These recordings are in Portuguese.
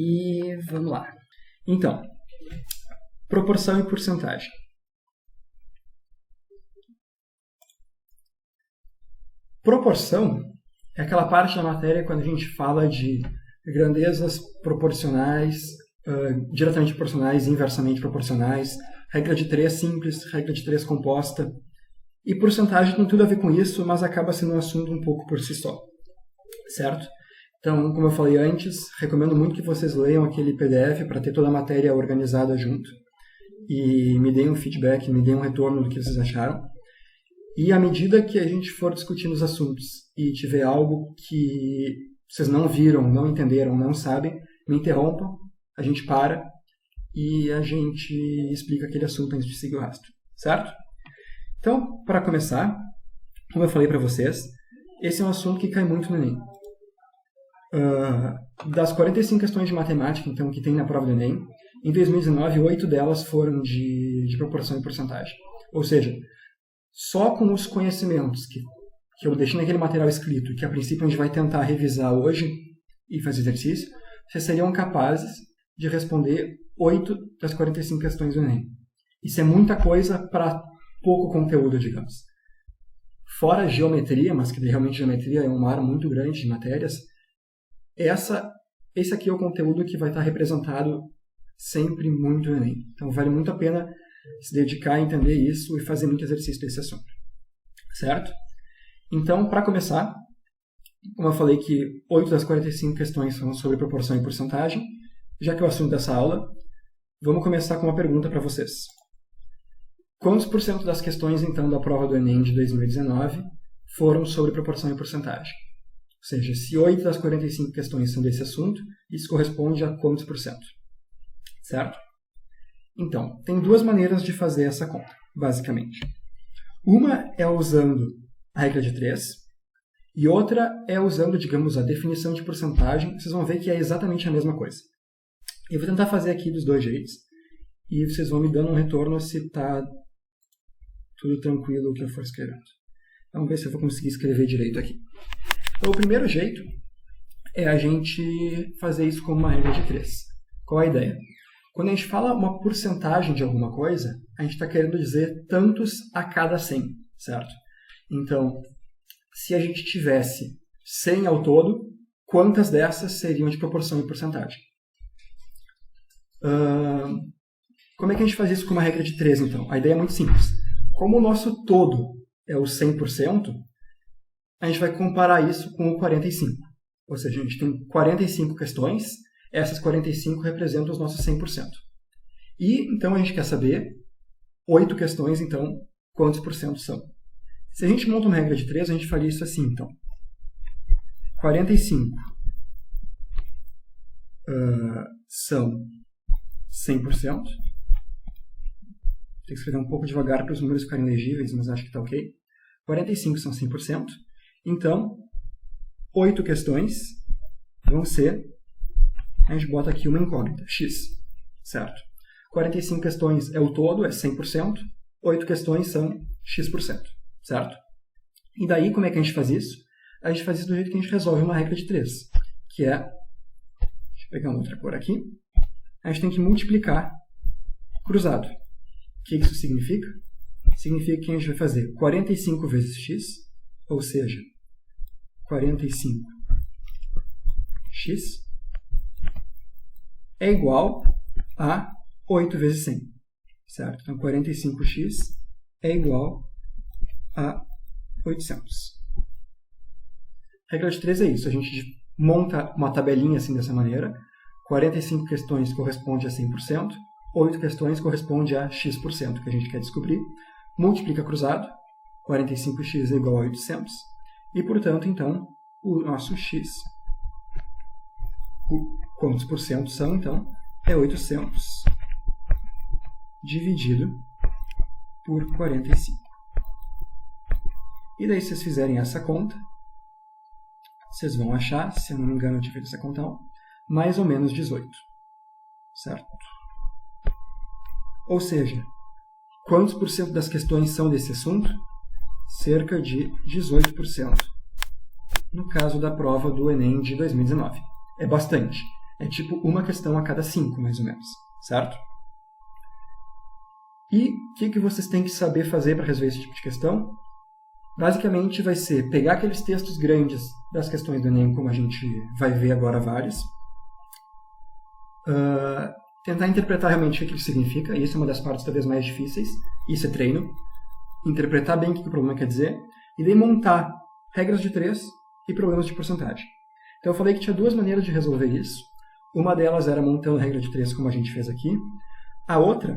E vamos lá. Então, proporção e porcentagem. Proporção é aquela parte da matéria quando a gente fala de grandezas proporcionais, diretamente proporcionais e inversamente proporcionais, regra de 3 simples, regra de 3 composta. E porcentagem tem tudo a ver com isso, mas acaba sendo um assunto um pouco por si só. Certo? Então, como eu falei antes, recomendo muito que vocês leiam aquele PDF para ter toda a matéria organizada junto. E me deem um feedback, me deem um retorno do que vocês acharam. E à medida que a gente for discutindo os assuntos e tiver algo que vocês não viram, não entenderam, não sabem, me interrompam, a gente para e a gente explica aquele assunto antes de seguir o rastro. Certo? Então, para começar, como eu falei para vocês, esse é um assunto que cai muito no Enem. Das 45 questões de matemática então, que tem na prova do Enem, em 2019, 8 delas foram de proporção e porcentagem. Ou seja, só com os conhecimentos que eu deixei naquele material escrito, que a princípio a gente vai tentar revisar hoje e fazer exercício, vocês seriam capazes de responder 8 das 45 questões do Enem. Isso é muita coisa para pouco conteúdo, digamos. Fora a geometria, mas que realmente geometria é um mar muito grande de matérias, esse aqui é o conteúdo que vai estar representado sempre muito no Enem. Então vale muito a pena se dedicar a entender isso e fazer muito exercício desse assunto. Certo? Então, para começar, como eu falei que 8 das 45 questões são sobre proporção e porcentagem, já que é o assunto dessa aula, vamos começar com uma pergunta para vocês. Quantos por cento das questões, então, da prova do Enem de 2019 foram sobre proporção e porcentagem? Ou seja, se 8 das 45 questões são desse assunto, isso corresponde a quantos por cento? Certo? Então, tem duas maneiras de fazer essa conta, basicamente. Uma é usando a regra de 3, e outra é usando, digamos, a definição de porcentagem. Vocês vão ver que é exatamente a mesma coisa. Eu vou tentar fazer aqui dos dois jeitos, e vocês vão me dando um retorno se está tudo tranquilo o que eu for escrevendo. Vamos ver se eu vou conseguir escrever direito aqui. Então, o primeiro jeito é a gente fazer isso como uma regra de 3. Qual a ideia? Quando a gente fala uma porcentagem de alguma coisa, a gente está querendo dizer tantos a cada 100, certo? Então, se a gente tivesse 100 ao todo, quantas dessas seriam de proporção e porcentagem? Como é que a gente faz isso com uma regra de 3, então? A ideia é muito simples. Como o nosso todo é o 100%, a gente vai comparar isso com o 45. Ou seja, a gente tem 45 questões, essas 45 representam os nossos 100%. E, então, a gente quer saber 8 questões, então, quantos por cento são. Se a gente monta uma regra de 3, a gente faria isso assim, então. 45 são 100%. Tem que escrever um pouco devagar para os números ficarem legíveis, mas acho que está ok. 45 são 100%. Então, 8 questões vão ser, a gente bota aqui uma incógnita, x, certo? 45 questões é o todo, é 100%. 8 questões são x%, certo? E daí, como é que a gente faz isso? A gente faz isso do jeito que a gente resolve uma regra de 3, que é, deixa eu pegar uma outra cor aqui, a gente tem que multiplicar cruzado. O que isso significa? Significa que a gente vai fazer 45 vezes x, ou seja, 45x é igual a 8 vezes 100, certo? Então, 45x é igual a 800. Regra de 3 é isso. A gente monta uma tabelinha assim dessa maneira. 45 questões corresponde a 100%. 8 questões corresponde a x%, que a gente quer descobrir. Multiplica cruzado. 45x é igual a 800. E, portanto, então, o nosso x, quantos por cento são, então, é 800 dividido por 45. E daí, se vocês fizerem essa conta, vocês vão achar, se eu não me engano, eu tinha feito essa conta, mais ou menos 18. Certo? Ou seja, quantos por cento das questões são desse assunto? Cerca de 18%. No caso da prova do Enem de 2019. É bastante. É tipo uma questão a cada 5, mais ou menos, certo? E o que vocês têm que saber fazer para resolver esse tipo de questão? Basicamente vai ser pegar aqueles textos grandes das questões do Enem, como a gente vai ver agora vários, tentar interpretar realmente o que isso significa, e isso é uma das partes talvez mais difíceis, isso é treino, interpretar bem o que o problema quer dizer, e daí montar regras de 3 e problemas de porcentagem. Então eu falei que tinha 2 maneiras de resolver isso. Uma delas era montando a regra de 3, como a gente fez aqui. A outra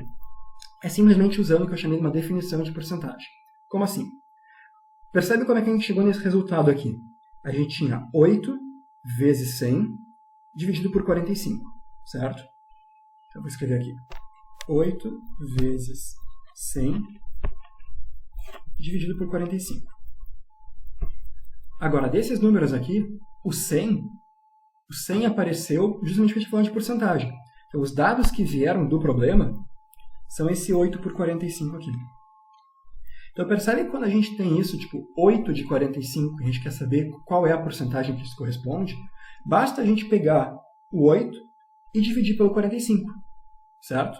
é simplesmente usando o que eu chamei de uma definição de porcentagem. Como assim? Percebe como é que a gente chegou nesse resultado aqui? A gente tinha 8 vezes 100 dividido por 45, certo? Então eu vou escrever aqui. 8 vezes 100 dividido por 45. Agora, desses números aqui, o 100 apareceu justamente porque a gente falou de porcentagem. Então, os dados que vieram do problema são esse 8 por 45 aqui. Então, percebe que quando a gente tem isso, tipo 8 de 45, a gente quer saber qual é a porcentagem que isso corresponde, basta a gente pegar o 8 e dividir pelo 45, certo?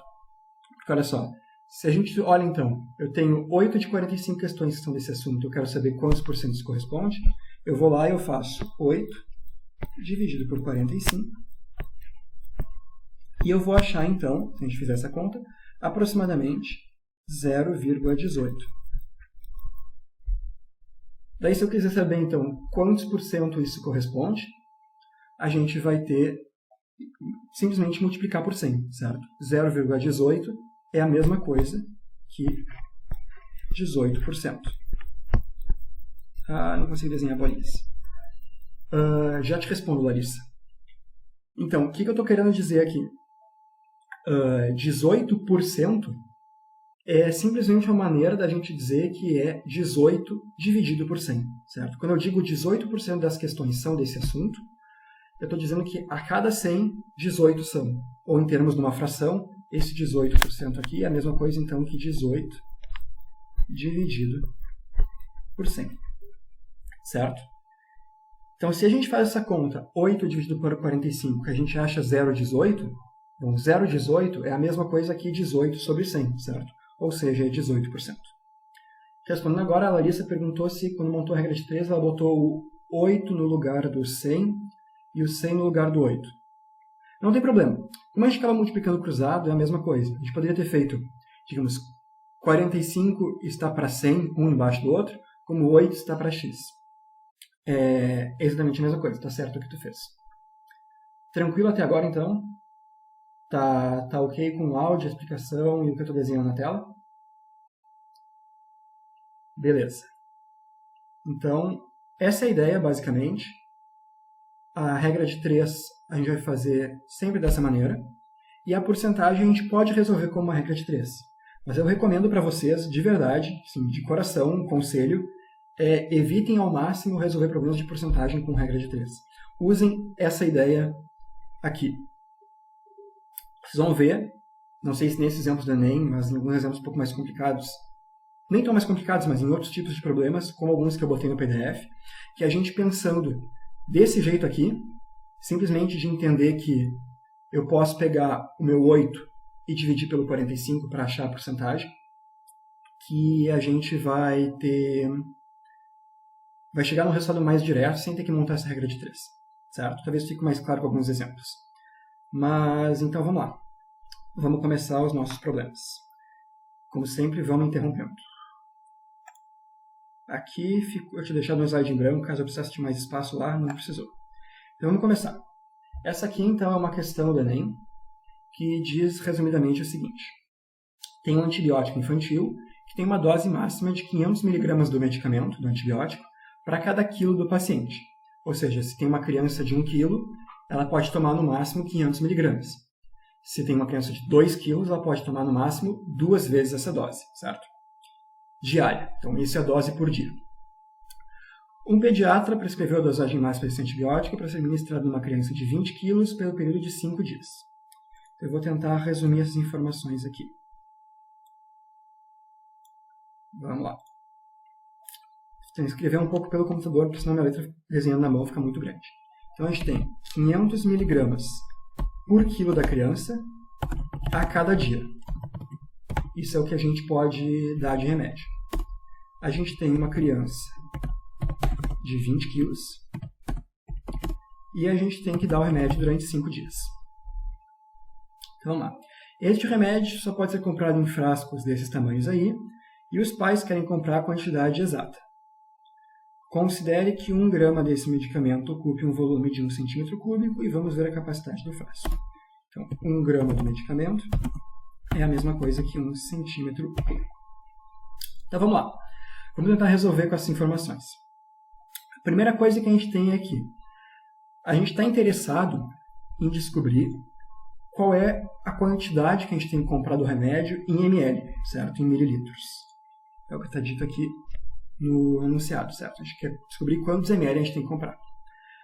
Porque olha só, se a gente olha então, eu tenho 8 de 45 questões que são desse assunto, eu quero saber quantos por cento isso corresponde, eu vou lá e eu faço 8 dividido por 45, e eu vou achar então, se a gente fizer essa conta, aproximadamente 0,18. Daí, se eu quiser saber, então, quantos por cento isso corresponde, a gente vai ter simplesmente multiplicar por 100, certo? 0,18 é a mesma coisa que 18%. Ah, não consigo desenhar bolinhas. Já te respondo, Larissa. Então, o que eu estou querendo dizer aqui? 18% é simplesmente uma maneira da gente dizer que é 18 dividido por 100, certo? Quando eu digo 18% das questões são desse assunto, eu estou dizendo que a cada 100, 18 são. Ou em termos de uma fração, esse 18% aqui é a mesma coisa, então, que 18 dividido por 100, certo? Então, se a gente faz essa conta, 8 dividido por 45, que a gente acha 0,18, bom, 0,18 é a mesma coisa que 18 sobre 100, certo? Ou seja, é 18%. Respondendo agora, a Larissa perguntou se, quando montou a regra de 3, ela botou o 8 no lugar do 100 e o 100 no lugar do 8. Não tem problema. Como a gente acaba multiplicando cruzado, é a mesma coisa. A gente poderia ter feito, digamos, 45 está para 100, um embaixo do outro, como 8 está para x. É exatamente a mesma coisa, está certo o que tu fez. Tranquilo até agora, então? Tá ok com o áudio, a explicação e o que eu estou desenhando na tela? Beleza. Então, essa é a ideia, basicamente. A regra de 3 a gente vai fazer sempre dessa maneira. E a porcentagem a gente pode resolver como uma regra de 3. Mas eu recomendo para vocês, de verdade, assim, de coração, um conselho, evitem ao máximo resolver problemas de porcentagem com regra de 3. Usem essa ideia aqui. Vocês vão ver, não sei se nesses exemplos do Enem, mas em alguns exemplos um pouco mais complicados, nem tão mais complicados, mas em outros tipos de problemas, como alguns que eu botei no PDF, que a gente pensando desse jeito aqui, simplesmente de entender que eu posso pegar o meu 8 e dividir pelo 45 para achar a porcentagem, que a gente vai chegar num resultado mais direto sem ter que montar essa regra de 3, certo? Talvez fique mais claro com alguns exemplos. Mas, então, vamos lá. Vamos começar os nossos problemas. Como sempre, vamos interrompendo. Aqui eu tinha deixado um slide em branco, caso eu precisasse de mais espaço lá, não precisou. Então, vamos começar. Essa aqui, então, é uma questão do Enem, que diz, resumidamente, o seguinte. Tem um antibiótico infantil que tem uma dose máxima de 500 mg do medicamento, do antibiótico, para cada quilo do paciente. Ou seja, se tem uma criança de 1 kg, ela pode tomar no máximo 500 mg. Se tem uma criança de 2 kg, ela pode tomar no máximo 2 vezes essa dose, certo? Diária. Então, isso é a dose por dia. Um pediatra prescreveu a dosagem máxima desse antibiótico para ser administrado numa criança de 20 kg pelo período de 5 dias. Eu vou tentar resumir essas informações aqui. Vamos lá. Vou escrever um pouco pelo computador, porque senão minha letra desenhando na mão fica muito grande. Então, a gente tem 500 mg por quilo da criança a cada dia. Isso é o que a gente pode dar de remédio. A gente tem uma criança de 20 quilos e a gente tem que dar o remédio durante 5 dias. Então, vamos lá. Este remédio só pode ser comprado em frascos desses tamanhos aí e os pais querem comprar a quantidade exata. Considere que 1 grama desse medicamento ocupe um volume de 1 centímetro cúbico e vamos ver a capacidade do frasco. Então, 1 grama do medicamento é a mesma coisa que 1 centímetro cúbico. Então, vamos lá. Vamos tentar resolver com essas informações. A primeira coisa que a gente tem aqui. A gente está interessado em descobrir qual é a quantidade que a gente tem que comprar do remédio em ml, certo? Em mililitros. É o que está dito aqui no enunciado, certo? A gente quer descobrir quantos ml a gente tem que comprar.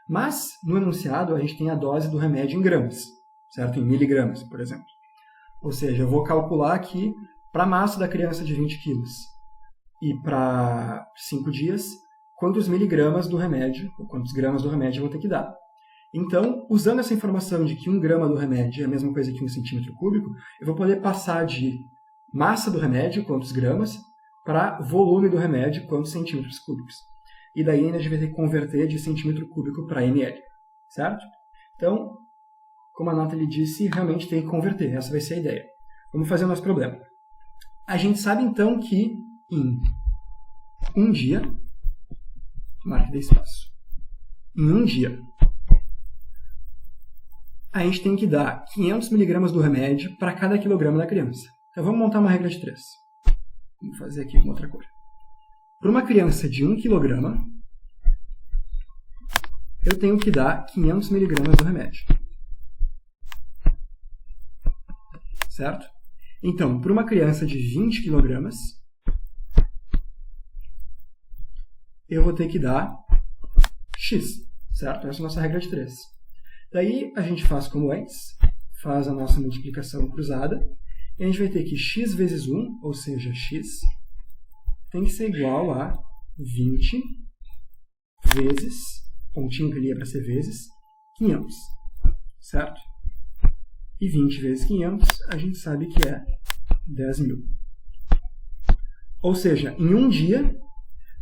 Mas, no enunciado, a gente tem a dose do remédio em gramas, certo? Em miligramas, por exemplo. Ou seja, eu vou calcular aqui, para a massa da criança de 20 quilos e para 5 dias, quantos miligramas do remédio, ou quantos gramas do remédio eu vou ter que dar. Então, usando essa informação de que 1 grama do remédio é a mesma coisa que 1 centímetro cúbico, eu vou poder passar de massa do remédio, quantos gramas, para volume do remédio, quantos centímetros cúbicos. E daí ainda a gente vai ter que converter de centímetro cúbico para ml, certo? Então, como a Nathalie disse, realmente tem que converter, essa vai ser a ideia. Vamos fazer o nosso problema. A gente sabe então que em um dia, marque de espaço, em um dia, a gente tem que dar 500 miligramas do remédio para cada quilograma da criança. Então vamos montar uma regra de 3. Vamos fazer aqui com outra cor. Para uma criança de 1 kg, eu tenho que dar 500 miligramas do remédio. Certo? Então, para uma criança de 20 kg, eu vou ter que dar X. Certo? Essa é a nossa regra de 3. Daí, a gente faz como antes, faz a nossa multiplicação cruzada, e a gente vai ter que x vezes 1, ou seja, x, tem que ser igual a 20 vezes, pontinho que ali é para ser vezes, 500, certo? E 20 vezes 500, a gente sabe que é 10.000. Ou seja, em um dia,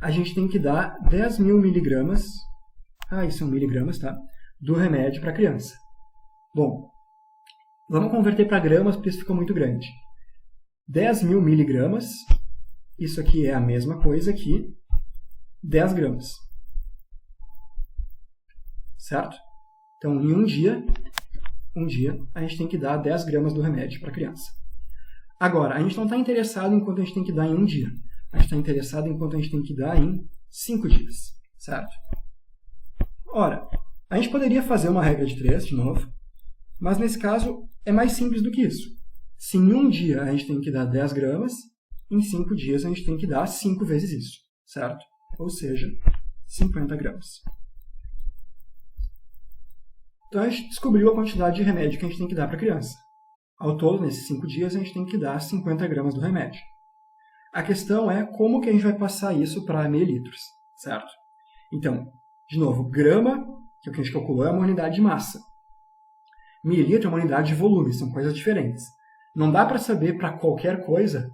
a gente tem que dar 10.000 miligramas, isso são miligramas, tá? Do remédio para a criança. Bom, vamos converter para gramas, porque isso ficou muito grande. 10.000 miligramas, isso aqui é a mesma coisa que 10 gramas. Certo? Então, em um dia, a gente tem que dar 10 gramas do remédio para a criança. Agora, a gente não está interessado em quanto a gente tem que dar em um dia. A gente está interessado em quanto a gente tem que dar em 5 dias. Certo? Ora, a gente poderia fazer uma regra de 3, de novo, mas nesse caso é mais simples do que isso. Se em um dia a gente tem que dar 10 gramas, em 5 dias a gente tem que dar 5 vezes isso, certo? Ou seja, 50 gramas. Então a gente descobriu a quantidade de remédio que a gente tem que dar para a criança. Ao todo, nesses 5 dias, a gente tem que dar 50 gramas do remédio. A questão é como que a gente vai passar isso para mililitros, certo? Então, de novo, grama, que é o que a gente calculou, é uma unidade de massa. Mililitro é uma unidade de volume, são coisas diferentes. Não dá para saber para qualquer coisa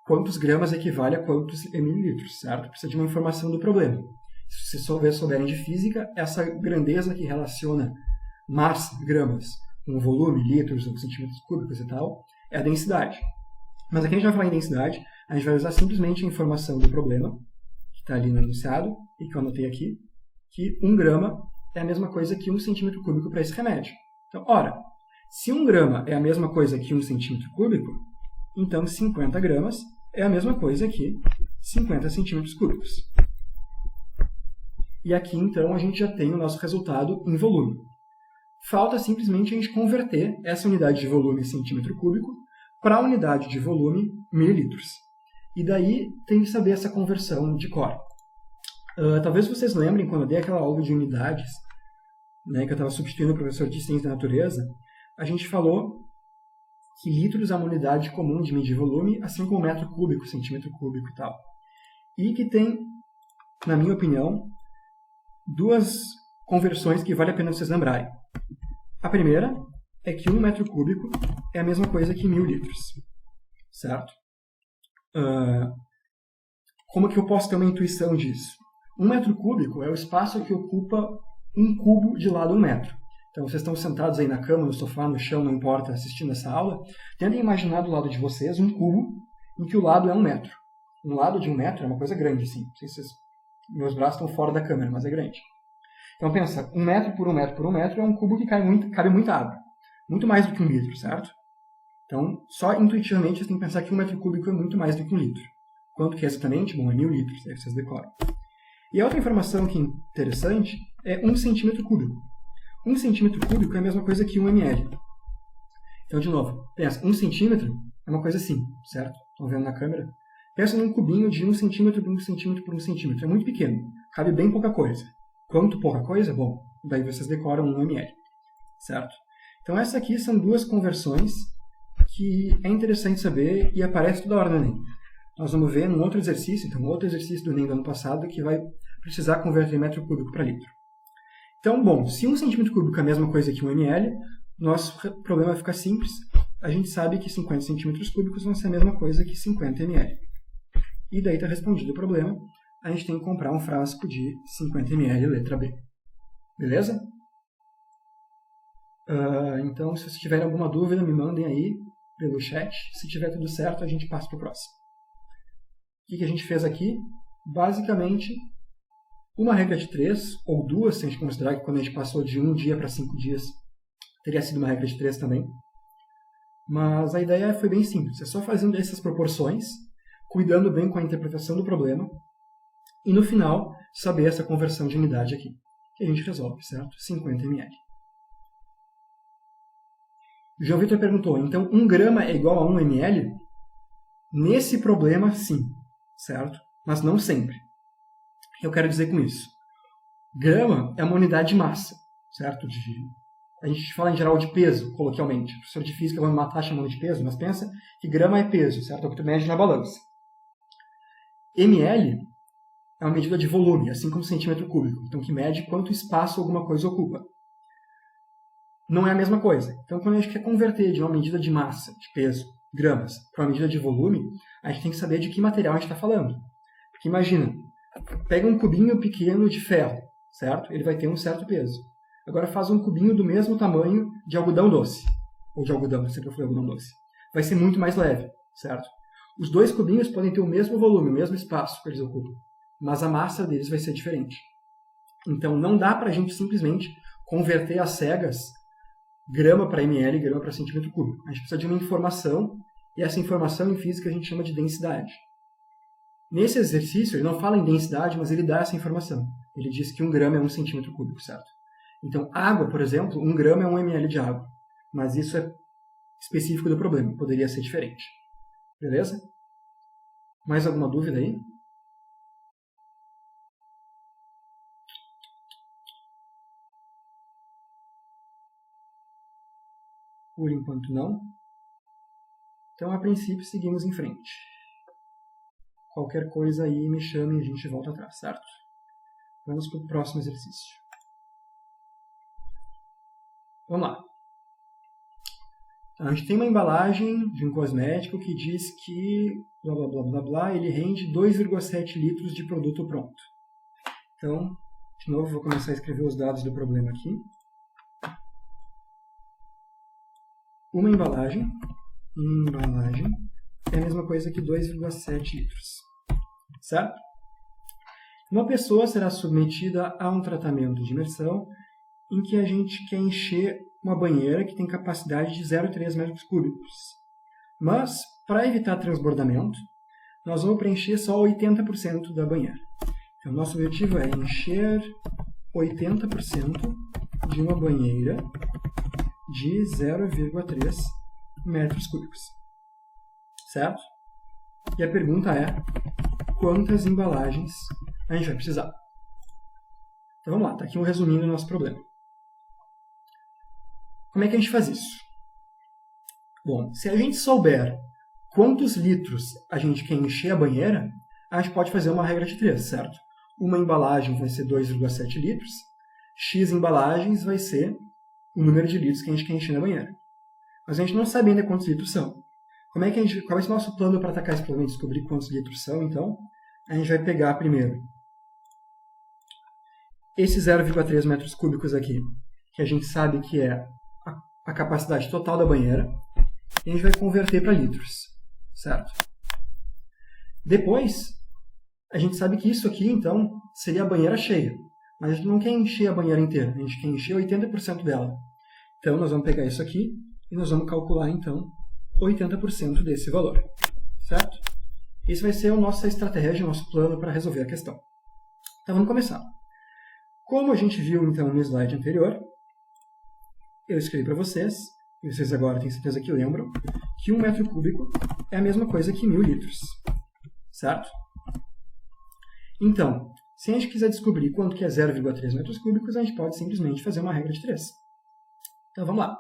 quantos gramas equivale a quantos mililitros, certo? Precisa de uma informação do problema. Se vocês souberem de física, essa grandeza que relaciona massa, gramas, com volume, litros ou centímetros cúbicos e tal, é a densidade. Mas aqui a gente vai falar em densidade, a gente vai usar simplesmente a informação do problema, que está ali no enunciado, e que eu anotei aqui, que 1 grama é a mesma coisa que 1 centímetro cúbico para esse remédio. Então, ora, se 1 grama é a mesma coisa que 1 centímetro cúbico, então 50 gramas é a mesma coisa que 50 centímetros cúbicos. E aqui, então, a gente já tem o nosso resultado em volume. Falta simplesmente a gente converter essa unidade de volume centímetro cúbico para a unidade de volume mililitros. E daí tem que saber essa conversão de cor. Talvez vocês lembrem, quando eu dei aquela aula de unidades, né, que eu estava substituindo o professor de Ciência da Natureza, a gente falou que litros é uma unidade comum de medir volume, assim como metro cúbico, centímetro cúbico e tal. E que tem, na minha opinião, 2 conversões que vale a pena vocês lembrarem. A primeira é que 1 metro cúbico é a mesma coisa que 1000 litros, certo? Como que eu posso ter uma intuição disso? 1 metro cúbico é o espaço que ocupa um cubo de lado 1 metro. Então, vocês estão sentados aí na cama, no sofá, no chão, não importa, assistindo essa aula, tentem imaginar do lado de vocês um cubo em que o lado é 1 metro. Um lado de 1 metro é uma coisa grande, assim. Não sei se meus braços estão fora da câmera, mas é grande. Então, pensa, 1 metro por 1 metro por 1 metro é um cubo que cabe muita água. Muito mais do que 1 litro, certo? Então, só intuitivamente, vocês têm que pensar que 1 metro cúbico é muito mais do que 1 litro. Quanto que é exatamente? Bom, é 1000 litros, aí vocês decoram. E a outra informação que é interessante é 1 centímetro cúbico. 1 centímetro cúbico é a mesma coisa que 1 ml. Então, de novo, pensa, 1 centímetro é uma coisa assim, certo? Estão vendo na câmera? Pensa num cubinho de 1 centímetro por 1 centímetro por 1 centímetro. É muito pequeno, cabe bem pouca coisa. Quanto pouca coisa? Bom, daí vocês decoram 1 ml, certo? Então, essas aqui são duas conversões que é interessante saber e aparece toda hora no Enem. Nós vamos ver num outro exercício, então outro exercício do Enem do ano passado, que vai precisar converter metro cúbico para litro. Então, bom, se 1 centímetro cúbico é a mesma coisa que 1 ml, nosso problema vai ficar simples. A gente sabe que 50 centímetros cúbicos vão ser a mesma coisa que 50 ml. E daí está respondido o problema. A gente tem que comprar um frasco de 50 ml, letra B. Beleza? Então, se vocês tiverem alguma dúvida, me mandem aí pelo chat. Se tiver tudo certo, a gente passa para o próximo. O que a gente fez aqui? Basicamente, uma regra de 3, ou 2, se a gente considerar que quando a gente passou de 1 dia para 5 dias, teria sido uma regra de 3 também. Mas a ideia foi bem simples. É só fazendo essas proporções, cuidando bem com a interpretação do problema, e no final, saber essa conversão de unidade aqui, que a gente resolve, certo? 50 ml. O João Vitor perguntou, então 1 grama é igual a 1 ml? Nesse problema, sim, certo? Mas não sempre. O que eu quero dizer com isso? Grama é uma unidade de massa, certo? A gente fala em geral de peso, coloquialmente. O professor de física vai me matar chamando de peso, mas pensa que grama é peso, certo? É o que tu mede na balança. ml é uma medida de volume, assim como centímetro cúbico, então que mede quanto espaço alguma coisa ocupa. Não é a mesma coisa. Então, quando a gente quer converter de uma medida de massa, de peso, gramas, para uma medida de volume, a gente tem que saber de que material a gente está falando. Porque imagina, pega um cubinho pequeno de ferro, certo? Ele vai ter um certo peso. Agora faz um cubinho do mesmo tamanho de algodão doce. Ou de algodão, eu sempre falei algodão doce. Vai ser muito mais leve, certo? Os dois cubinhos podem ter o mesmo volume, o mesmo espaço que eles ocupam. Mas a massa deles vai ser diferente. Então não dá para a gente simplesmente converter às cegas grama para ml, grama para centímetro cúbico. A gente precisa de uma informação, e essa informação em física a gente chama de densidade. Nesse exercício, ele não fala em densidade, mas ele dá essa informação. Ele diz que 1 grama é 1 centímetro cúbico, certo? Então, água, por exemplo, 1 grama é 1 ml de água. Mas isso é específico do problema, poderia ser diferente. Beleza? Mais alguma dúvida aí? Por enquanto não. Então, a princípio, seguimos em frente. Qualquer coisa aí, me chame e a gente volta atrás, certo? Vamos para o próximo exercício. Vamos lá. A gente tem uma embalagem de um cosmético que diz que blá blá blá blá blá, ele rende 2,7 litros de produto pronto. Então, de novo, vou começar a escrever os dados do problema aqui. Uma embalagem é a mesma coisa que 2,7 litros. Certo? Uma pessoa será submetida a um tratamento de imersão em que a gente quer encher uma banheira que tem capacidade de 0,3 metros cúbicos. Mas, para evitar transbordamento, nós vamos preencher só 80% da banheira. Então, nosso objetivo é encher 80% de uma banheira de 0,3 metros cúbicos. Certo? E a pergunta é, quantas embalagens a gente vai precisar? Então vamos lá, está aqui um resuminho do nosso problema. Como é que a gente faz isso? Bom, se a gente souber quantos litros a gente quer encher a banheira, a gente pode fazer uma regra de 3, certo? Uma embalagem vai ser 2,7 litros, X embalagens vai ser o número de litros que a gente quer encher na banheira. mas a gente não sabe ainda quantos litros são. Qual é o nosso plano para atacar esse problema e descobrir quantos litros são, então? A gente vai pegar primeiro esse 0,3 metros cúbicos aqui, que a gente sabe que é a capacidade total da banheira, e a gente vai converter para litros, certo? Depois, a gente sabe que isso aqui, então, seria a banheira cheia, mas a gente não quer encher a banheira inteira, a gente quer encher 80% dela. Então, nós vamos pegar isso aqui e nós vamos calcular, então, 80% desse valor, certo? Esse vai ser a nossa estratégia, o nosso plano para resolver a questão. Então, vamos começar. Como a gente viu, então, no slide anterior, eu escrevi para vocês, e vocês agora têm certeza que lembram, que 1 metro cúbico é a mesma coisa que 1000 litros, certo? Então, se a gente quiser descobrir quanto que é 0,3 metros cúbicos, a gente pode simplesmente fazer uma regra de 3. Então, vamos lá.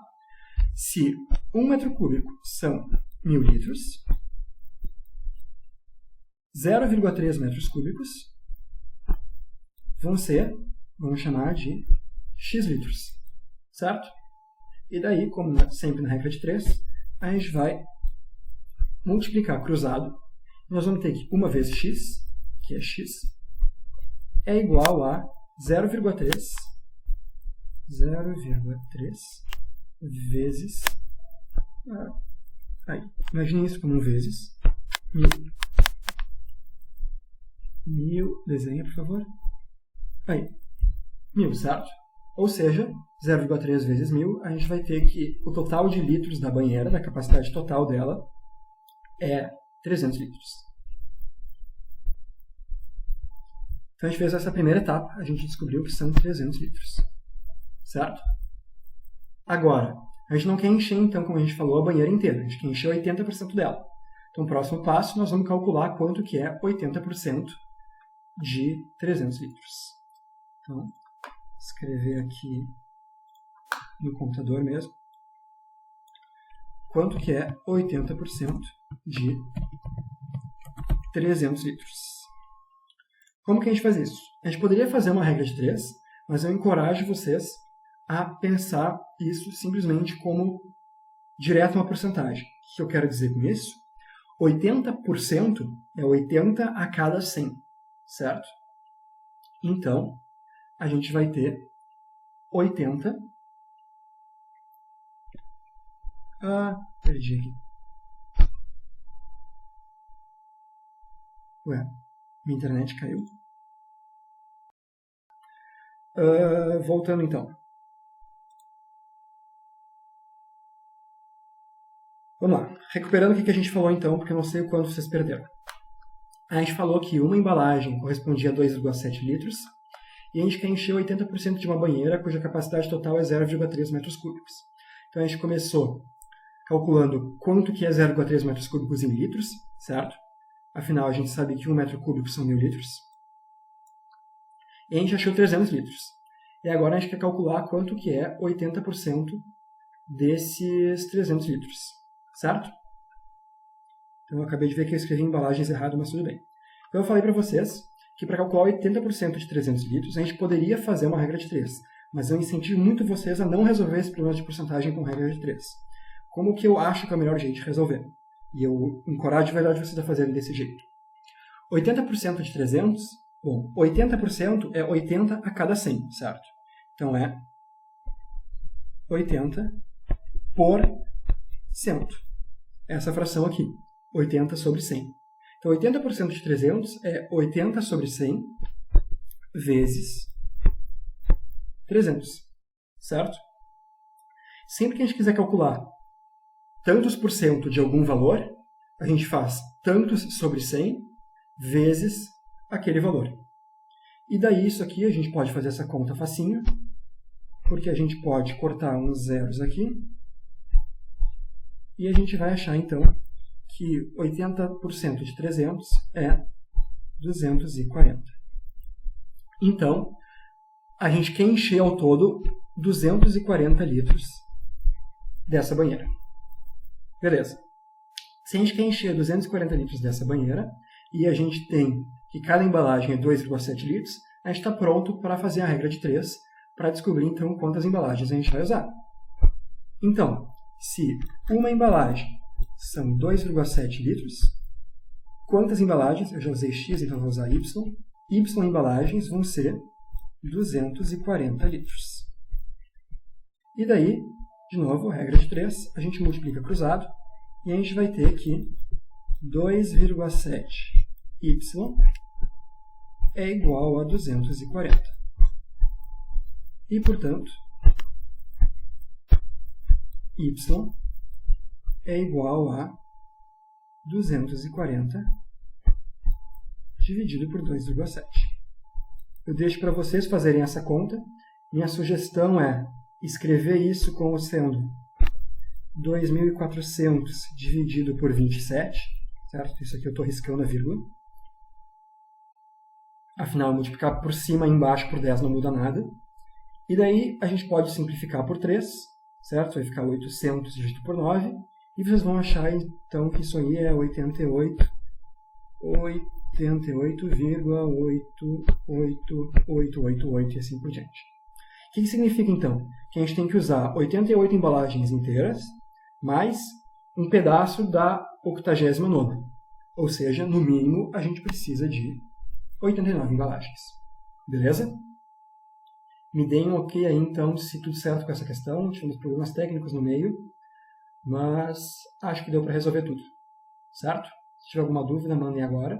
Se 1 metro cúbico são 1000 litros, 0,3 metros cúbicos vamos chamar de x litros, certo? E daí, como sempre na regra de 3, a gente vai multiplicar cruzado. Nós vamos ter que 1 vezes x, que é x, é igual a 0,3 vezes... imagine isso como 1 vezes 1000. 1000, desenha, por favor. 1000, certo? Ou seja, 0,3 vezes 1000, a gente vai ter que o total de litros da banheira, da capacidade total dela, é 300 litros. Então, a gente fez essa primeira etapa, a gente descobriu que são 300 litros. Certo? Agora, a gente não quer encher, então, como a gente falou, a banheira inteira. A gente quer encher 80% dela. Então, o próximo passo, nós vamos calcular quanto que é 80% de 300 litros. Então, vou escrever aqui no computador mesmo. Quanto que é 80% de 300 litros. Como que a gente faz isso? A gente poderia fazer uma regra de 3, mas eu encorajo vocês a pensar isso simplesmente como direto uma porcentagem. O que eu quero dizer com isso? 80% é 80 a cada 100, certo? Então, a gente vai ter 80... perdi aqui. Ué, minha internet caiu. Voltando então. Vamos lá. Recuperando o que a gente falou então, porque eu não sei o quanto vocês perderam. A gente falou que uma embalagem correspondia a 2,7 litros e a gente quer encher 80% de uma banheira cuja capacidade total é 0,3 metros cúbicos. Então a gente começou calculando quanto que é 0,3 metros cúbicos em litros, certo? Afinal, a gente sabe que 1 metro cúbico são 1000 litros. E a gente achou 300 litros. E agora a gente quer calcular quanto que é 80% desses 300 litros, certo? Então eu acabei de ver que eu escrevi embalagens errado, mas tudo bem. Então eu falei para vocês que para calcular 80% de 300 litros, a gente poderia fazer uma regra de 3. Mas eu incentivo muito vocês a não resolver esse problema de porcentagem com regra de 3. Como que eu acho que é o melhor jeito de resolver? E eu encorajo de verdade vocês a fazerem desse jeito. 80% de 300, bom, 80% é 80 a cada 100, certo? Então é 80 por 100. Essa fração aqui, 80 sobre 100. Então 80% de 300 é 80 sobre 100 vezes 300, certo? Sempre que a gente quiser calcular tantos por cento de algum valor, a gente faz tantos sobre 100 vezes aquele valor. E daí isso aqui a gente pode fazer essa conta facinho, porque a gente pode cortar uns zeros aqui, e a gente vai achar então que 80% de 300 é 240. Então, a gente quer encher ao todo 240 litros dessa banheira. Beleza. Se a gente quer encher 240 litros dessa banheira, e a gente tem que cada embalagem é 2,7 litros, a gente está pronto para fazer a regra de 3, para descobrir então quantas embalagens a gente vai usar. Então, se uma embalagem são 2,7 litros, quantas embalagens? Eu já usei X, então vou usar Y. Y embalagens vão ser 240 litros. E daí, de novo, regra de 3, a gente multiplica cruzado e a gente vai ter que 2,7y é igual a 240. E, portanto, y é igual a 240 dividido por 2,7. Eu deixo para vocês fazerem essa conta. Minha sugestão é escrever isso como sendo 2.400 dividido por 27, certo? Isso aqui eu estou riscando a vírgula. Afinal, multiplicar por cima e embaixo por 10 não muda nada. E daí a gente pode simplificar por 3, certo? Vai ficar 800 dividido por 9. E vocês vão achar, então, que isso aí é 88,88888 e assim por diante. O que significa, então? Que a gente tem que usar 88 embalagens inteiras mais um pedaço da 89ª. Ou seja, no mínimo, a gente precisa de 89 embalagens. Beleza? Me deem um ok aí, então, se tudo certo com essa questão. Tivemos problemas técnicos no meio, mas acho que deu para resolver tudo. Certo? Se tiver alguma dúvida, mandem agora.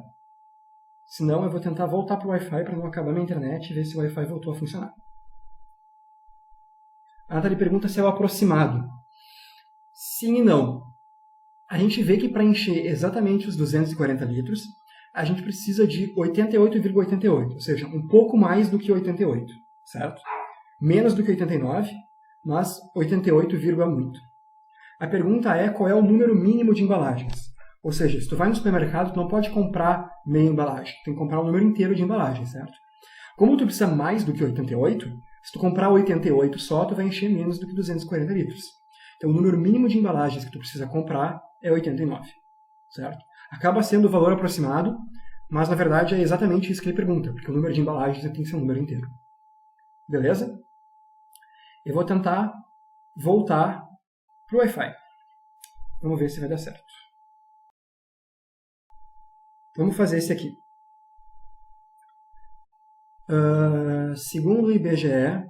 Se não, eu vou tentar voltar para o Wi-Fi para não acabar minha internet e ver se o Wi-Fi voltou a funcionar. A Nathalie pergunta se é o aproximado. Sim e não. A gente vê que para encher exatamente os 240 litros, a gente precisa de 88,88, ou seja, um pouco mais do que 88, certo? Menos do que 89, mas 88, muito. A pergunta é qual é o número mínimo de embalagens. Ou seja, se tu vai no supermercado, tu não pode comprar meia embalagem, tu tem que comprar um número inteiro de embalagens, certo? Como tu precisa mais do que 88, se tu comprar 88 só, tu vai encher menos do que 240 litros. Então, o número mínimo de embalagens que tu precisa comprar é 89, certo? Acaba sendo o valor aproximado, mas, na verdade, é exatamente isso que ele pergunta, porque o número de embalagens tem que ser um número inteiro. Beleza? Eu vou tentar voltar para o Wi-Fi. Vamos ver se vai dar certo. Vamos fazer esse aqui. Segundo o IBGE,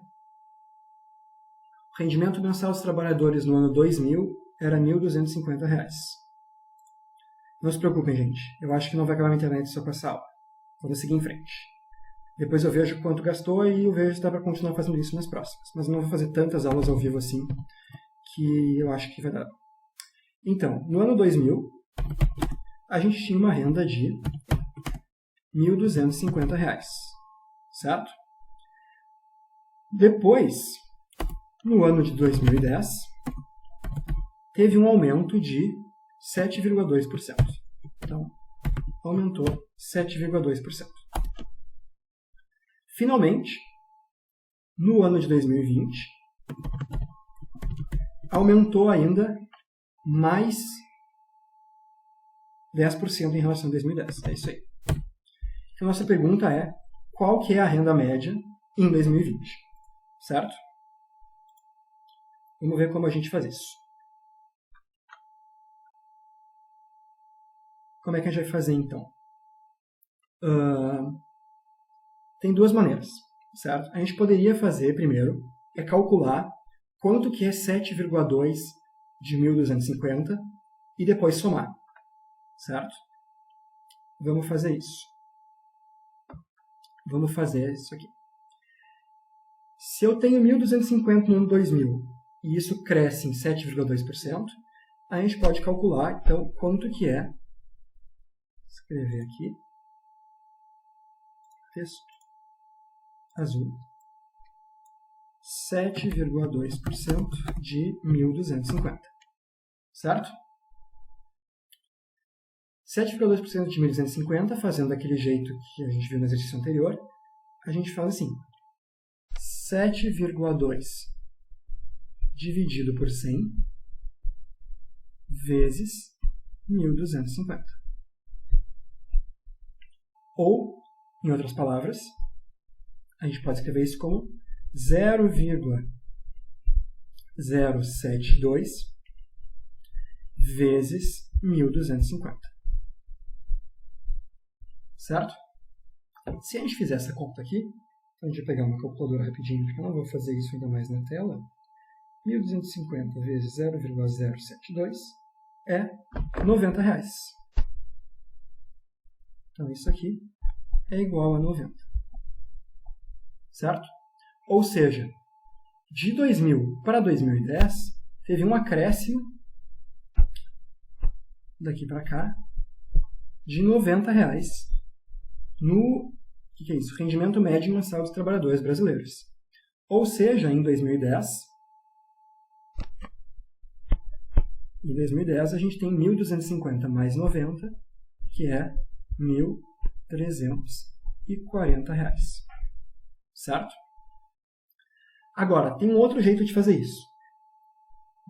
o rendimento mensal dos trabalhadores no ano 2000 era R$ 1.250. Não se preocupem, gente. Eu acho que não vai acabar a internet só com essa aula. Vamos seguir em frente. Depois eu vejo quanto gastou e eu vejo se dá para continuar fazendo isso nas próximas. Mas não vou fazer tantas aulas ao vivo assim, que eu acho que vai dar. Então, no ano 2000, a gente tinha uma renda de R$ 1.250, certo? Depois, no ano de 2010, teve um aumento de 7,2%. Então, aumentou 7,2%. Finalmente, no ano de 2020, aumentou ainda mais 10% em relação a 2010. É isso aí. Então, nossa pergunta é, qual que é a renda média em 2020? Certo? Vamos ver como a gente faz isso. Como é que a gente vai fazer, então? Tem duas maneiras, certo? A gente poderia fazer, primeiro, calcular quanto que é 7,2 de 1.250 e depois somar, certo? Vamos fazer isso. Vamos fazer isso aqui. Se eu tenho 1.250 no ano 2000 e isso cresce em 7,2%, a gente pode calcular, então, quanto que é, escrever aqui, texto azul, 7,2% de 1.250, certo? 7,2% de 1.250, fazendo daquele jeito que a gente viu no exercício anterior, a gente faz assim, 7,2 dividido por 100 vezes 1.250. Ou, em outras palavras, a gente pode escrever isso como 0,072 vezes 1.250. Certo? Se a gente fizer essa conta aqui, então a gente vai pegar uma calculadora rapidinho, porque eu não vou fazer isso ainda mais na tela. 1.250 vezes 0,072 é R$90. Então isso aqui é igual a 90. Certo? Ou seja, de 2000 para 2010, teve um acréscimo, daqui para cá, de R$90 no que é isso? Rendimento médio mensal dos trabalhadores brasileiros. Ou seja, em 2010 a gente tem 1.250 mais 90, que é R$1.340. Certo? Agora, tem um outro jeito de fazer isso.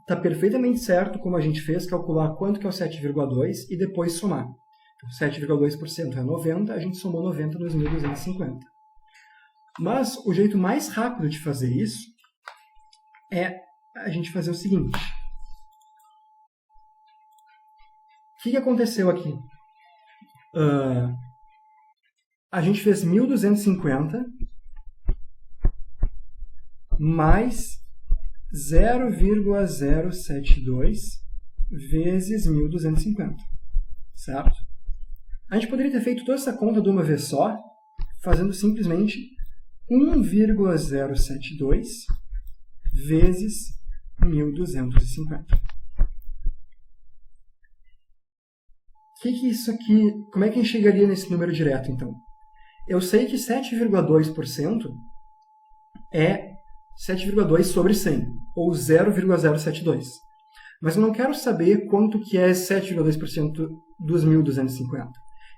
Está perfeitamente certo, como a gente fez, calcular quanto que é o 7,2 e depois somar. Então, 7,2% é 90, a gente somou 90 nos 1.250. Mas o jeito mais rápido de fazer isso é a gente fazer o seguinte. O que aconteceu aqui? A gente fez 1.250 mais 0,072 vezes 1.250, certo? A gente poderia ter feito toda essa conta de uma vez só, fazendo simplesmente 1,072 vezes 1.250. Isso aqui, como é que a gente chegaria nesse número direto, então? Eu sei que 7,2% é 7,2 sobre 100, ou 0,072. Mas eu não quero saber quanto que é 7,2% dos 1.250.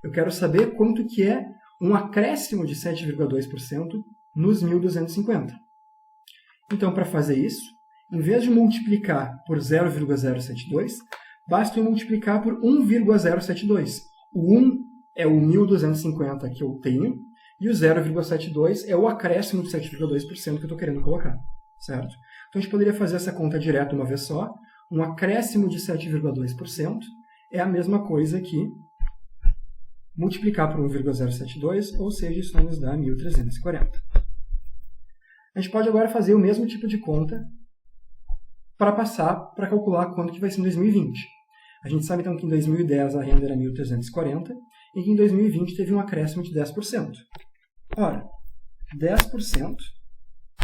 Eu quero saber quanto que é um acréscimo de 7,2% nos 1.250. Então, para fazer isso, em vez de multiplicar por 0,072, basta eu multiplicar por 1,072. O 1 é o 1.250 que eu tenho, e o 0,72 é o acréscimo de 7,2% que eu estou querendo colocar, certo? Então, a gente poderia fazer essa conta direto uma vez só. Um acréscimo de 7,2% é a mesma coisa que multiplicar por 1,072, ou seja, isso vai nos dar 1.340. A gente pode agora fazer o mesmo tipo de conta para passar para calcular quanto que vai ser em 2020. A gente sabe, então, que em 2010 a renda era 1.340 e que em 2020 teve um acréscimo de 10%. Ora, 10%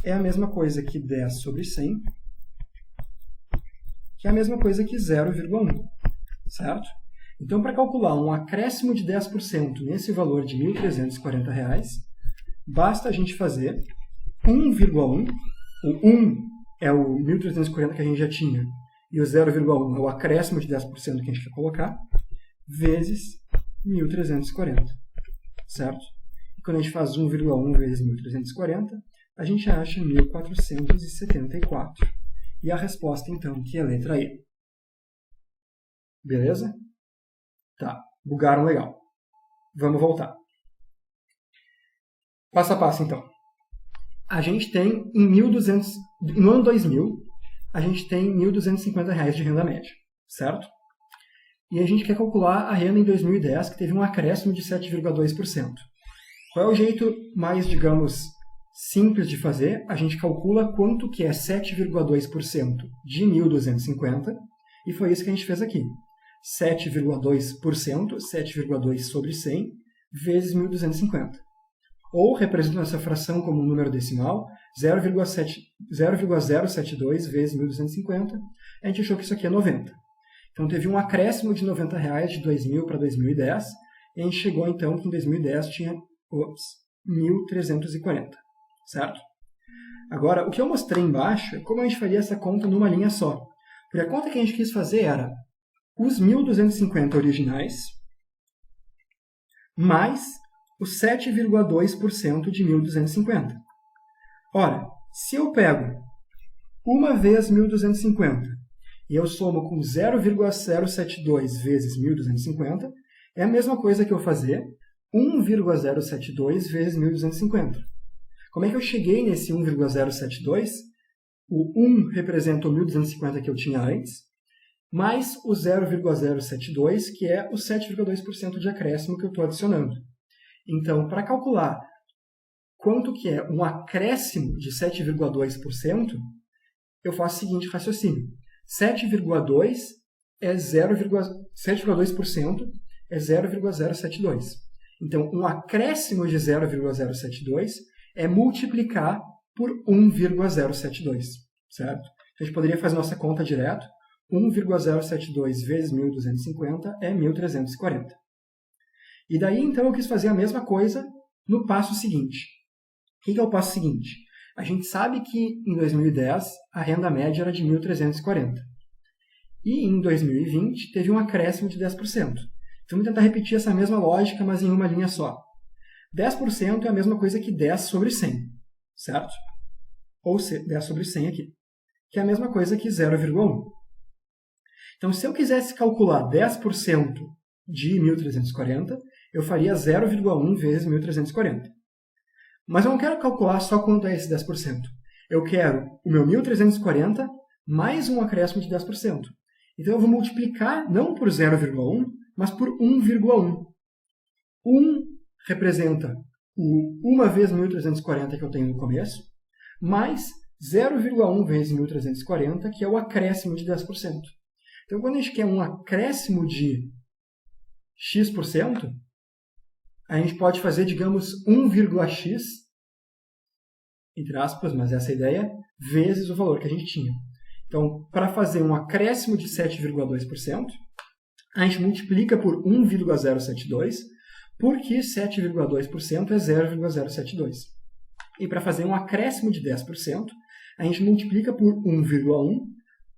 é a mesma coisa que 10 sobre 100, que é a mesma coisa que 0,1, certo? Então, para calcular um acréscimo de 10% nesse valor de R$ 1.340, basta a gente fazer 1,1, o 1 é o 1.340 que a gente já tinha, e o 0,1 é o acréscimo de 10% que a gente quer colocar, vezes 1.340, certo? E quando a gente faz 1,1 vezes 1.340, a gente acha 1.474. E a resposta, então, que é a letra E. Beleza? Tá, bugaram legal. Vamos voltar. Passo a passo, então. A gente tem, no ano 2000, a gente tem R$ 1.250 de renda média, certo? E a gente quer calcular a renda em 2010, que teve um acréscimo de 7,2%. Qual é o jeito mais, digamos, simples de fazer? A gente calcula quanto que é 7,2% de 1.250, e foi isso que a gente fez aqui. 7,2%, 7,2 sobre 100, vezes 1.250. Ou, representando essa fração como um número decimal, 0,072 vezes 1.250, a gente achou que isso aqui é 90. Então, teve um acréscimo de R$ 90 de 2000 para 2010, e a gente chegou, então, que em 2010 tinha 1.340, certo? Agora, o que eu mostrei embaixo é como a gente faria essa conta numa linha só. Porque a conta que a gente quis fazer era os 1.250 originais mais os 7,2% de 1.250. Ora, se eu pego uma vez 1.250 e eu somo com 0,072 vezes 1.250, é a mesma coisa que eu fazer 1,072 vezes 1.250. Como é que eu cheguei nesse 1,072? O 1 representa o 1.250 que eu tinha antes, mais o 0,072, que é o 7,2% de acréscimo que eu estou adicionando. Então, para calcular quanto que é um acréscimo de 7,2%, eu faço o seguinte raciocínio. 7,2% é 0,072. Então, um acréscimo de 0,072 é multiplicar por 1,072, certo? A gente poderia fazer nossa conta direto. 1,072 vezes 1.250 é 1.340. E daí, então, eu quis fazer a mesma coisa no passo seguinte. O que é o passo seguinte? A gente sabe que em 2010 a renda média era de 1.340. E em 2020 teve um acréscimo de 10%. Então, vamos tentar repetir essa mesma lógica, mas em uma linha só. 10% é a mesma coisa que 10 sobre 100, certo? Ou 10 sobre 100 aqui, que é a mesma coisa que 0,1. Então, se eu quisesse calcular 10% de 1.340, eu faria 0,1 vezes 1.340. Mas eu não quero calcular só quanto é esse 10%. Eu quero o meu 1.340 mais um acréscimo de 10%. Então, eu vou multiplicar não por 0,1, mas por 1,1. 1 representa o 1 vezes 1.340 que eu tenho no começo, mais 0,1 vezes 1.340, que é o acréscimo de 10%. Então, quando a gente quer um acréscimo de x%, a gente pode fazer, digamos, 1,x, entre aspas, mas essa é a ideia, vezes o valor que a gente tinha. Então, para fazer um acréscimo de 7,2%, a gente multiplica por 1,072, porque 7,2% é 0,072. E para fazer um acréscimo de 10%, a gente multiplica por 1,1,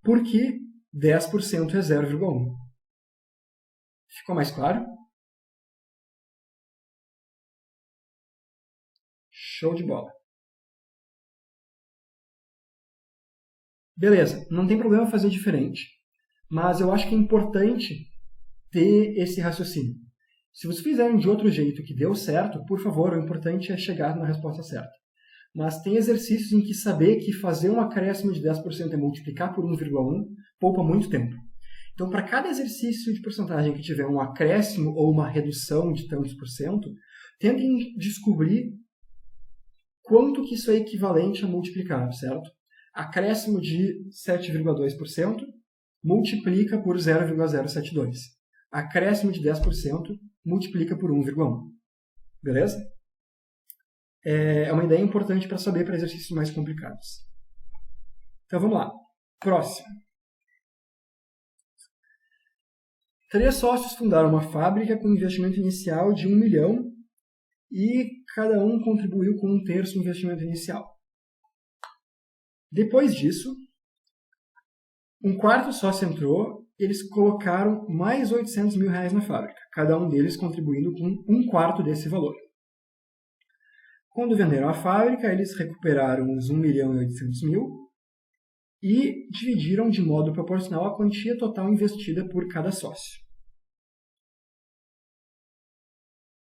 porque 10% é 0,1. Ficou mais claro? Show de bola. Beleza, não tem problema fazer diferente, mas eu acho que é importante ter esse raciocínio. Se vocês fizerem de outro jeito que deu certo, por favor, o importante é chegar na resposta certa. Mas tem exercícios em que saber que fazer um acréscimo de 10% é multiplicar por 1,1 poupa muito tempo. Então, para cada exercício de porcentagem que tiver um acréscimo ou uma redução de tantos por cento, tentem descobrir quanto que isso é equivalente a multiplicar, certo? Acréscimo de 7,2% multiplica por 0,072. Acréscimo de 10% multiplica por 1,1. Beleza? É uma ideia importante para saber para exercícios mais complicados. Então vamos lá. Próximo. 3 sócios fundaram uma fábrica com investimento inicial de 1 milhão e cada um contribuiu com 1/3 do investimento inicial. Depois disso, um quarto sócio entrou e eles colocaram mais R$800 mil na fábrica, cada um deles contribuindo com 1/4 desse valor. Quando venderam a fábrica, eles recuperaram os 1.800.000 e dividiram de modo proporcional a quantia total investida por cada sócio.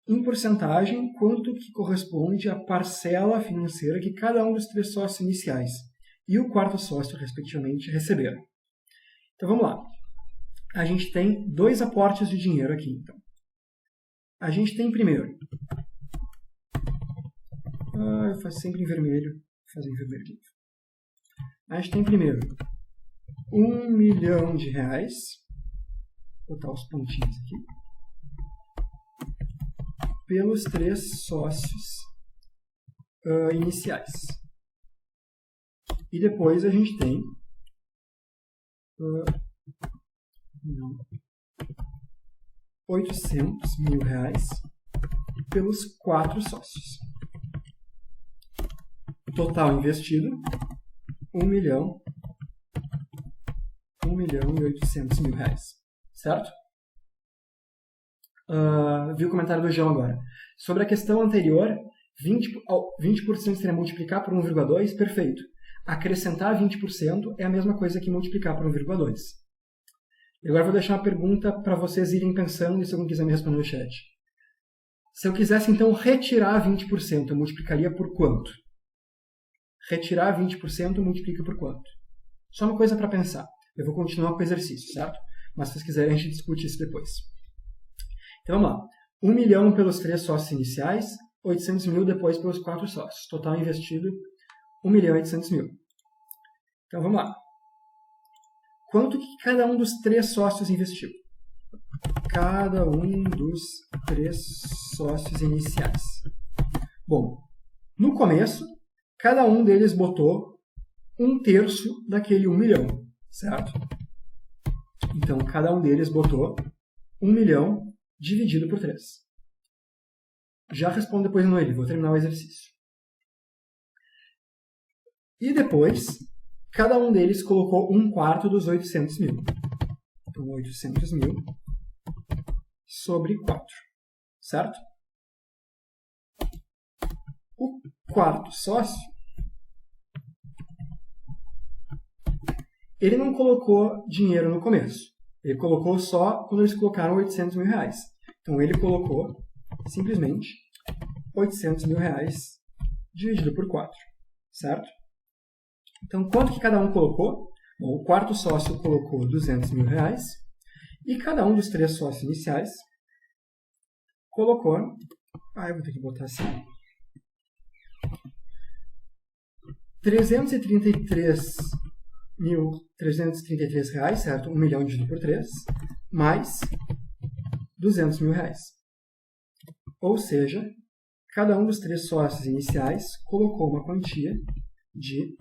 Em porcentagem, quanto que corresponde à parcela financeira que cada um dos 3 sócios iniciais e o quarto sócio, respectivamente, receberam. Então, vamos lá. A gente tem 2 aportes de dinheiro aqui, então. A gente tem primeiro... eu faço sempre em vermelho. Vou fazer em vermelho aqui. A gente tem primeiro R$1 milhão. Vou botar os pontinhos aqui. Pelos 3 sócios iniciais. E depois a gente tem R$800 mil pelos 4 sócios. Total investido, 1 milhão e 800 mil reais. Certo? Vi o comentário do João agora. Sobre a questão anterior, 20% seria multiplicar por 1,2, perfeito. Acrescentar 20% é a mesma coisa que multiplicar por 1,2. E agora vou deixar uma pergunta para vocês irem pensando e se alguém quiser me responder no chat. Se eu quisesse, então, retirar 20%, eu multiplicaria por quanto? Retirar 20% multiplica por quanto? Só uma coisa para pensar. Eu vou continuar com o exercício, certo? Mas se vocês quiserem, a gente discute isso depois. Então, vamos lá. 1 milhão pelos 3 sócios iniciais, 800 mil depois pelos 4 sócios. Total investido, 1 milhão e 800 mil. Então, vamos lá. Quanto que cada um dos 3 sócios investiu? Cada um dos 3 sócios iniciais. Bom, no começo, cada um deles botou 1/3 daquele 1 milhão, certo? Então, cada um deles botou 1 milhão dividido por 3. Já respondo depois no ele, vou terminar o exercício. E depois, cada um deles colocou 1/4 dos 800 mil. Então, 800 mil sobre 4, certo? O quarto sócio, ele não colocou dinheiro no começo. Ele colocou só quando eles colocaram 800 mil reais. Então, ele colocou simplesmente 800 mil reais dividido por 4, certo? Então, quanto que cada um colocou? Bom, o quarto sócio colocou 200 mil reais e cada um dos 3 sócios iniciais colocou... eu vou ter que botar assim. 333.333 reais, certo? 1 milhão dividido por 3, mais 200 mil reais. Ou seja, cada um dos 3 sócios iniciais colocou uma quantia de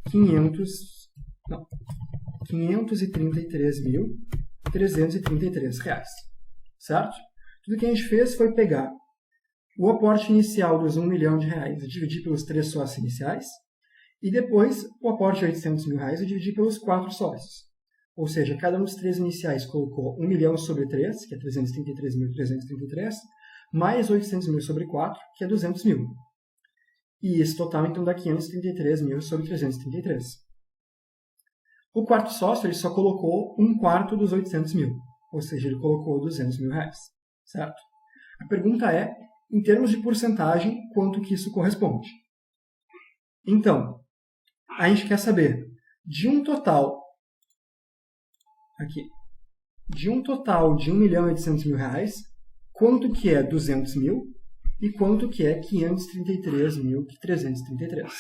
533.333 reais, certo? Tudo que a gente fez foi pegar o aporte inicial dos 1 milhão de reais e dividir pelos 3 sócios iniciais, e depois o aporte de 800 mil reais e dividir pelos 4 sócios. Ou seja, cada um dos 3 iniciais colocou 1 milhão sobre 3, que é 333.333, mais 800 mil sobre 4, que é 200 mil. E esse total, então, dá 533 mil sobre 333. O quarto sócio, ele só colocou 1/4 dos 800 mil. Ou seja, ele colocou 200 mil reais. Certo? A pergunta é, em termos de porcentagem, quanto que isso corresponde? Então, a gente quer saber de um total de 1 milhão e 800 mil reais, quanto que é 200 mil e quanto que é 533.333.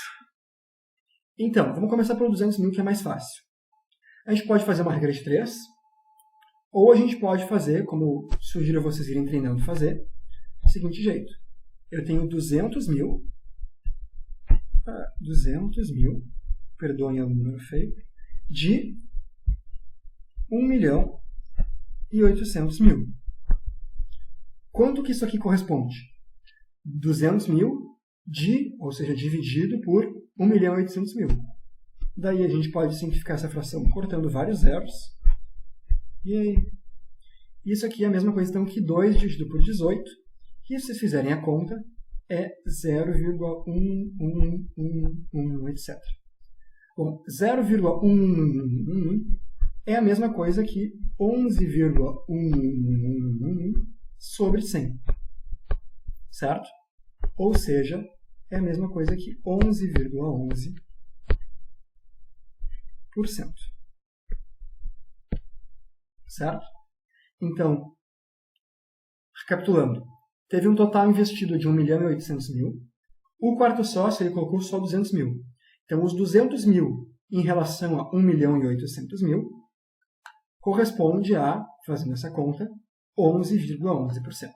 Então, vamos começar pelo 200 mil, que é mais fácil. A gente pode fazer uma regra de 3, ou a gente pode fazer, como sugiro vocês irem treinando fazer, do seguinte jeito. Eu tenho 200 mil, perdoem o número feio, de 1 milhão e 800 mil. Quanto que isso aqui corresponde? 200 mil ou seja, dividido por 1 milhão e 800 mil. Daí a gente pode simplificar essa fração cortando vários zeros. E aí? Isso aqui é a mesma coisa então que 2 dividido por 18, que se vocês fizerem a conta, é 0,1111, etc. Bom, 0,1111 é a mesma coisa que 11,1111 sobre 100. Certo? Ou seja, é a mesma coisa que 11,11%. Certo? Então, recapitulando, teve um total investido de 1 milhão e 800 mil. O quarto sócio ele colocou só 200 mil. Então, os 200 mil em relação a 1 milhão e 800 mil corresponde a, fazendo essa conta, 11,11%.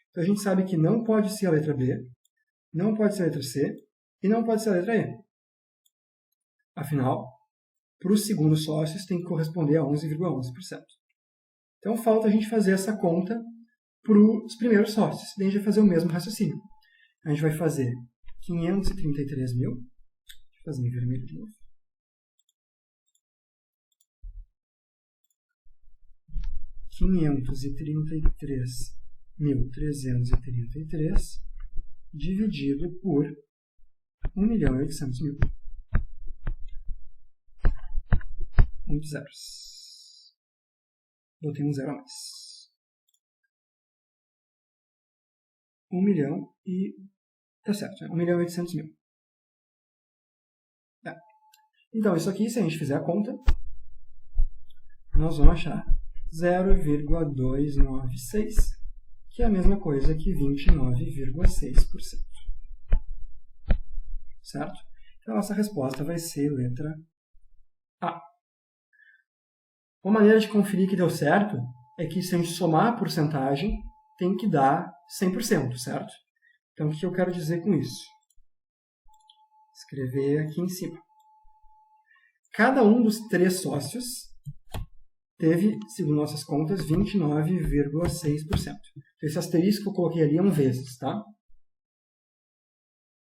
Então, a gente sabe que não pode ser a letra B, não pode ser a letra C e não pode ser a letra E. Afinal, para os segundos sócios tem que corresponder a 11,11%. Então, falta a gente fazer essa conta para os primeiros sócios. Daí a gente vai fazer o mesmo raciocínio. A gente vai fazer 533 mil. Deixa eu fazer em vermelho de novo. 533.333 dividido por 1 milhão e 800 mil. Muitos zeros. Botei um zero a mais. 1 milhão e... Tá certo, né? 1 milhão e 800 mil. Então, isso aqui, se a gente fizer a conta, nós vamos achar 0,296, que é a mesma coisa que 29,6%. Certo? Então, a nossa resposta vai ser letra A. Uma maneira de conferir que deu certo é que, se a gente somar a porcentagem, tem que dar 100%, certo? Então, o que eu quero dizer com isso? Escrever aqui em cima. Cada um dos 3 sócios teve, segundo nossas contas, 29,6%. Então, esse asterisco que eu coloquei ali é um vezes, tá?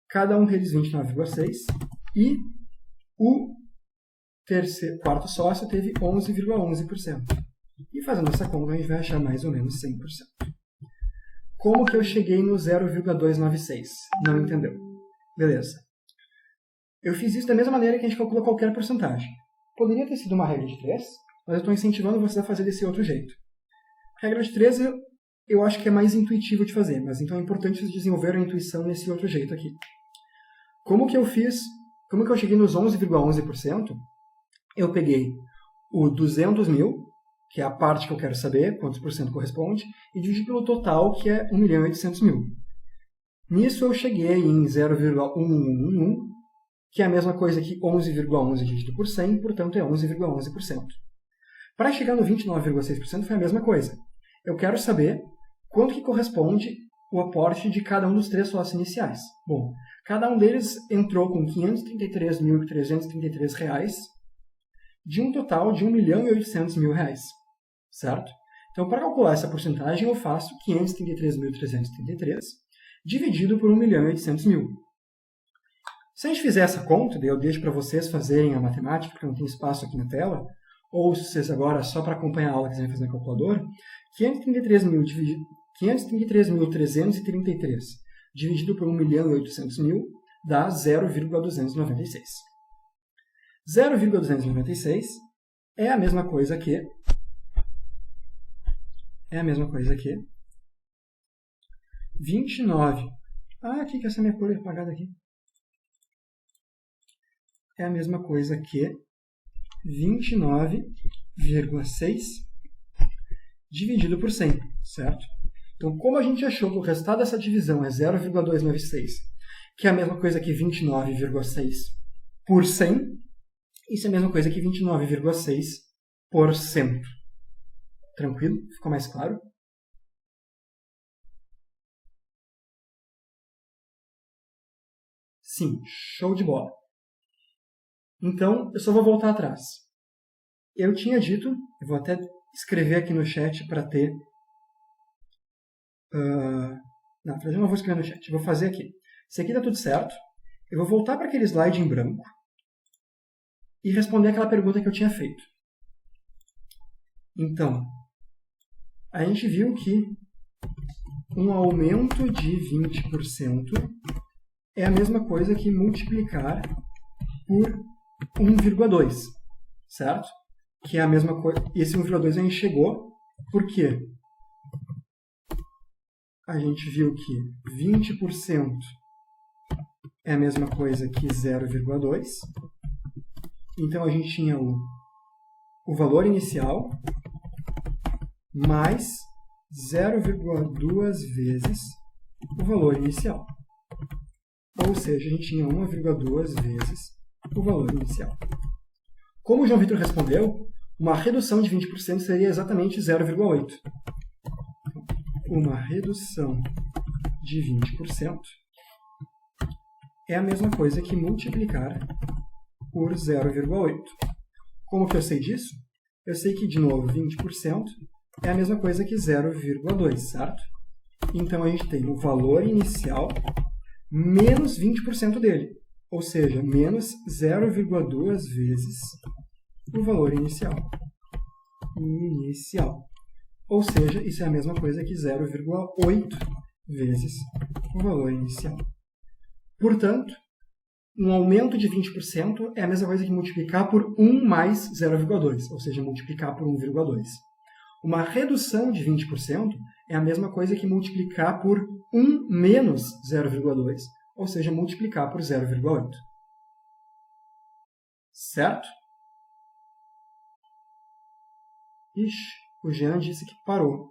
Cada um deles 29,6%. E o quarto sócio teve 11,11%. E fazendo essa conta, a gente vai achar mais ou menos 100%. Como que eu cheguei no 0,296? Não entendeu? Beleza. Eu fiz isso da mesma maneira que a gente calcula qualquer porcentagem. Poderia ter sido uma regra de 3, mas eu estou incentivando vocês a fazer desse outro jeito. Regra de 3 eu acho que é mais intuitivo de fazer, mas então é importante vocês desenvolverem a intuição nesse outro jeito aqui. Como que eu cheguei nos 11,11%? Eu peguei o 200 mil, que é a parte que eu quero saber, quantos por cento corresponde, e dividi pelo total, que é 1.800.000. Nisso eu cheguei em 0,1111, que é a mesma coisa que 11,11 dividido por 100, portanto é 11,11%. Para chegar no 29,6% foi a mesma coisa. Eu quero saber quanto que corresponde o aporte de cada um dos 3 sócios iniciais. Bom, cada um deles entrou com R$ 533.333, de um total de R$ 1.800.000, certo? Então, para calcular essa porcentagem, eu faço 533.333 dividido por 1.800.000. Se a gente fizer essa conta, daí eu deixo para vocês fazerem a matemática, porque não tem espaço aqui na tela, ou se vocês agora, só para acompanhar a aula, quiserem fazer na calculadora, 533.333 dividido por 1.800.000 dá 0,296. 0,296 é a mesma coisa que 29. Aqui que essa minha cor é apagada aqui. É a mesma coisa que 29,6 dividido por 100, certo? Então, como a gente achou que o resultado dessa divisão é 0,296, que é a mesma coisa que 29,6 por 100, isso é a mesma coisa que 29,6%. Tranquilo? Ficou mais claro? Sim, show de bola. Então, eu só vou voltar atrás. Eu tinha dito, eu vou até escrever aqui no chat para ter... Não, eu não vou escrever no chat, eu vou fazer aqui. Se aqui está tudo certo, eu vou voltar para aquele slide em branco e responder aquela pergunta que eu tinha feito. Então, a gente viu que um aumento de 20% é a mesma coisa que multiplicar por 1,2, certo? Que é a mesma coisa. Esse 1,2 a gente chegou porque a gente viu que 20% é a mesma coisa que 0,2. Então a gente tinha o valor inicial mais 0,2 vezes o valor inicial. Ou seja, a gente tinha 1,2 vezes o valor inicial. Como o João Vitor respondeu, uma redução de 20% seria exatamente 0,8. Uma redução de 20% é a mesma coisa que multiplicar por 0,8. Como que eu sei disso? Eu sei que, de novo, 20% é a mesma coisa que 0,2, certo? Então, a gente tem o valor inicial menos 20% dele. Ou seja, menos 0,2 vezes o valor inicial. Ou seja, isso é a mesma coisa que 0,8 vezes o valor inicial. Portanto, um aumento de 20% é a mesma coisa que multiplicar por 1 mais 0,2, ou seja, multiplicar por 1,2. Uma redução de 20% é a mesma coisa que multiplicar por 1 menos 0,2, ou seja, multiplicar por 0,8. Certo? Ixi, o Jean disse que parou.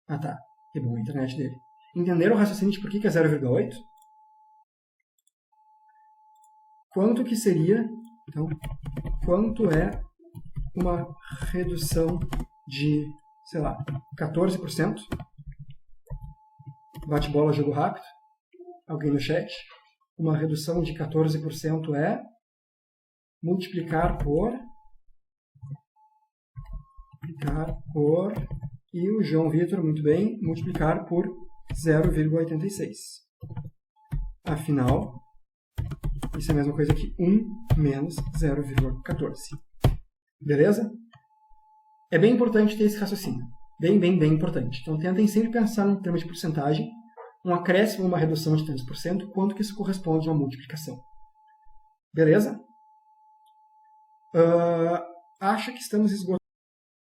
Ah, tá. Que bom, a internet dele. Entenderam o raciocínio de por que é 0,8? Quanto que seria, então, quanto é uma redução de, sei lá, 14%? Bate-bola, jogo rápido. Alguém no chat? Uma redução de 14% é multiplicar por... E o João Vitor, muito bem, multiplicar por 0,86. Afinal, isso é a mesma coisa que 1 menos 0,14. Beleza? É bem importante ter esse raciocínio. Bem importante. Então, tentem sempre pensar em termos de porcentagem, um acréscimo ou uma redução de tantos por cento, quanto que isso corresponde a uma multiplicação. Beleza? Acho que estamos esgotando.